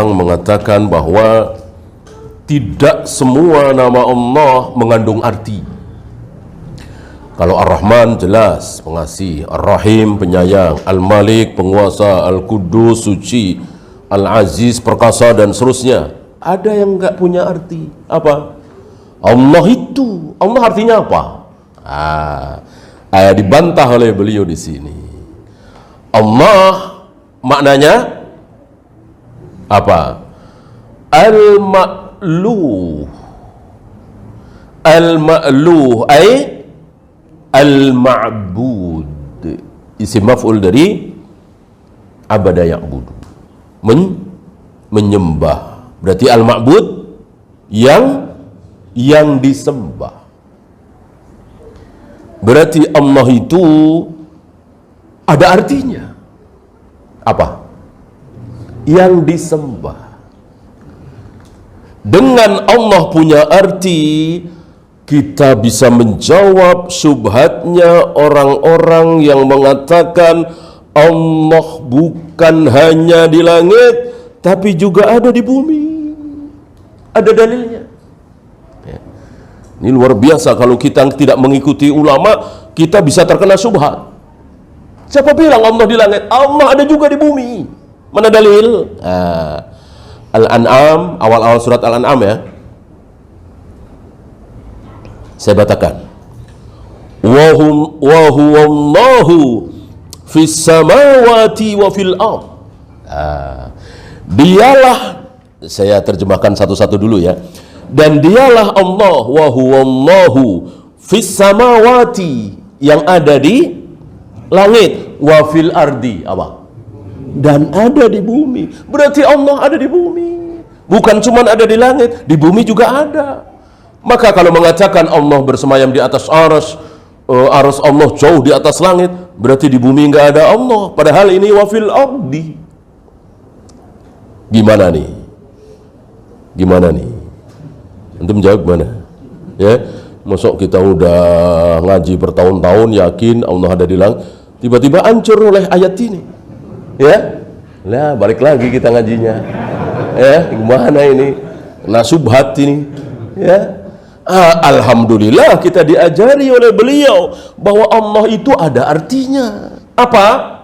mengatakan bahwa tidak semua nama Allah mengandung arti. Kalau Ar-Rahman jelas pengasih, Ar-Rahim penyayang, Al-Malik penguasa, Al-Qudus suci, Al-Aziz perkasa dan seterusnya. Ada yang enggak punya arti. Apa? Allah itu, Allah artinya apa? Dibantah oleh beliau di sini. Allah maknanya apa? Al-Ma'luh. Al-Ma'luh ay al-ma'bud. Isim maf'ul dari abada ya'budu. Menyembah. Berarti al-ma'bud yang disembah. Berarti Allah itu ada artinya. Apa? Yang disembah. Dengan Allah punya arti, kita bisa menjawab syubhatnya orang-orang yang mengatakan Allah bukan hanya di langit, tapi juga ada di bumi. Ada dalilnya. Ini luar biasa, kalau kita tidak mengikuti ulama, kita bisa terkena syubhat. Siapa bilang Allah di langit? Allah ada juga di bumi. Mana dalil? Al-An'am, awal-awal surat Al-An'am ya. Saya bacakan. Wa huwallahu fis samawati wa fil ard. Dialah, saya terjemahkan satu-satu dulu ya. Dan dialah Allah, wa huwallahu fis samawati, yang ada di langit, wa fil ardi, apa? Dan ada di bumi. Berarti Allah ada di bumi. Bukan cuma ada di langit, di bumi juga ada. Maka kalau mengatakan Allah bersemayam di atas arsy, arsy Allah jauh di atas langit, berarti di bumi enggak ada Allah. Padahal ini wa fil ardi. Gimana nih? Gimana nih? Antum jawab mana? Ya, masuk kita udah ngaji bertahun-tahun yakin Allah ada di langit, tiba-tiba hancur oleh ayat ini. Ya, lah balik lagi kita ngajinya. Ya, gimana ini? Nah, subhat ini. Ya, alhamdulillah kita diajari oleh beliau bahwa Allah itu ada artinya. Apa?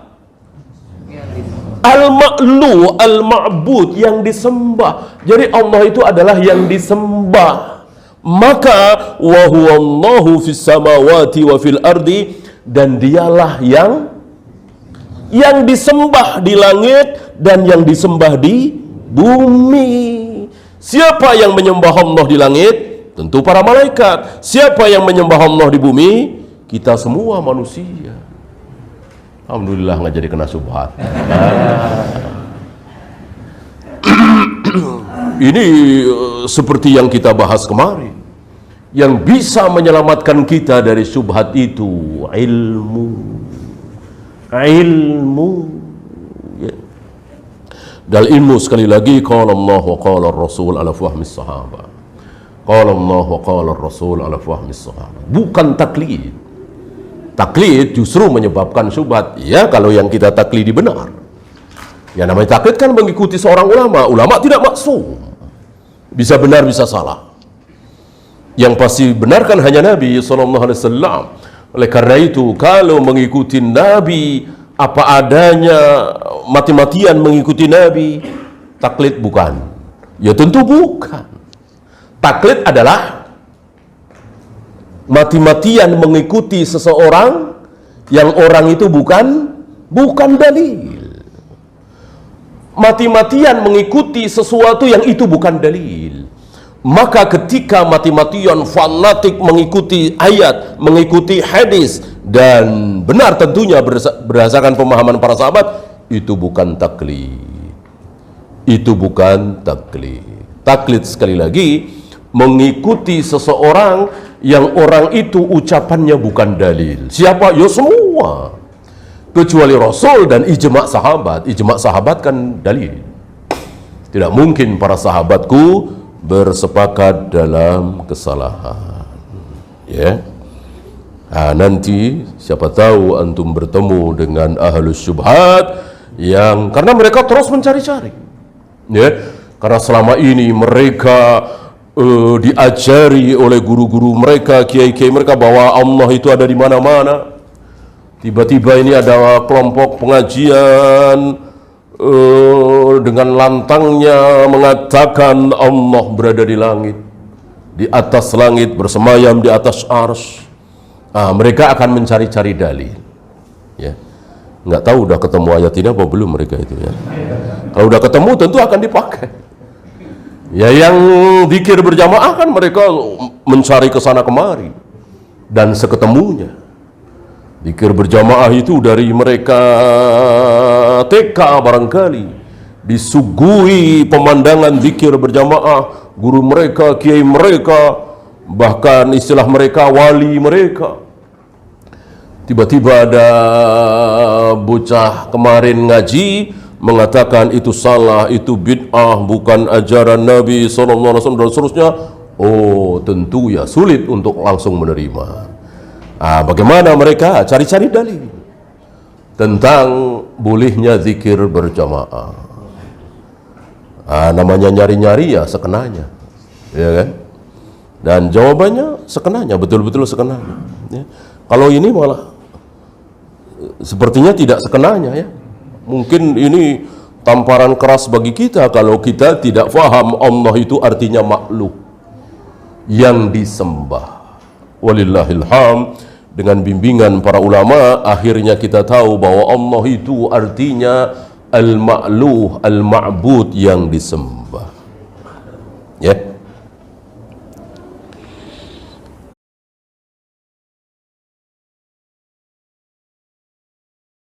Al-Ma'lu, al-Ma'bud, yang disembah. Jadi Allah itu adalah yang disembah. Maka wa huwallahu fis samawati wa fil ardi, dan dialah yang disembah di langit dan yang disembah di bumi. Siapa yang menyembah Allah di langit? Tentu para malaikat. Siapa yang menyembah Allah di bumi? Kita semua manusia. Alhamdulillah nggak jadi kena subhat. Ini seperti yang kita bahas kemarin. Yang bisa menyelamatkan kita dari subhat itu ilmu. Ya. Dan ilmu sekali lagi, qala Allah wa qala Rasul ala fahmi sahabat. Qala Allah wa qala Rasul ala fahmi sahabat. Bukan taklid. Taklid justru menyebabkan syubhat. Ya, kalau yang kita taklidi benar. Yang namanya taklid kan mengikuti seorang ulama. Ulama tidak maksum. Bisa benar, bisa salah. Yang pasti benar kan hanya Nabi SAW. Oleh karena itu, kalau mengikuti Nabi apa adanya, mati-matian mengikuti Nabi, taklid bukan. Ya tentu bukan. Taklid adalah mati-matian mengikuti seseorang yang orang itu bukan dalil. Mati-matian mengikuti sesuatu yang itu bukan dalil. Maka ketika mati-matian fanatik mengikuti ayat, mengikuti hadis, dan benar tentunya berdasarkan pemahaman para sahabat, itu bukan taklid. Itu bukan taklid. Taklid sekali lagi mengikuti seseorang yang orang itu ucapannya bukan dalil. Siapa? Ya semua. Kecuali Rasul dan ijma' sahabat. Ijma' sahabat kan dalil. Tidak mungkin para sahabatku bersepakat dalam kesalahan. Ya. Nanti siapa tahu antum bertemu dengan ahlus syubhat yang karena mereka terus mencari-cari. Ya, karena selama ini mereka diajari oleh guru-guru mereka, kiai-kiai mereka, bahwa Allah itu ada di mana-mana. Tiba-tiba ini ada kelompok pengajian dengan lantangnya mengatakan Allah berada di langit, di atas langit, bersemayam di atas arsy. Mereka akan mencari-cari dalil. Ya, nggak tahu udah ketemu ayat ini apa belum mereka itu ya. Kalau udah ketemu tentu akan dipakai. Ya, yang zikir berjamaah kan mereka mencari ke sana kemari dan seketemunya. Zikir berjamaah itu dari mereka TK barangkali disuguhi pemandangan zikir berjamaah, guru mereka, kiai mereka, bahkan istilah mereka wali mereka. Tiba-tiba ada bocah kemarin ngaji mengatakan itu salah, itu bid'ah, bukan ajaran Nabi SAW dan seterusnya. Oh, tentu ya sulit untuk langsung menerima. Bagaimana mereka cari-cari dalil tentang bolehnya zikir berjamaah. Namanya nyari-nyari ya sekenanya, ya kan? Dan jawabannya sekenanya, betul-betul sekenanya. Ya. Kalau ini malah sepertinya tidak sekenanya ya. Mungkin ini tamparan keras bagi kita kalau kita tidak faham Allah itu artinya makhluk yang disembah. Walillahilham, dengan bimbingan para ulama akhirnya kita tahu bahwa Allah itu artinya al-ma'luh, al-ma'bud, yang disembah.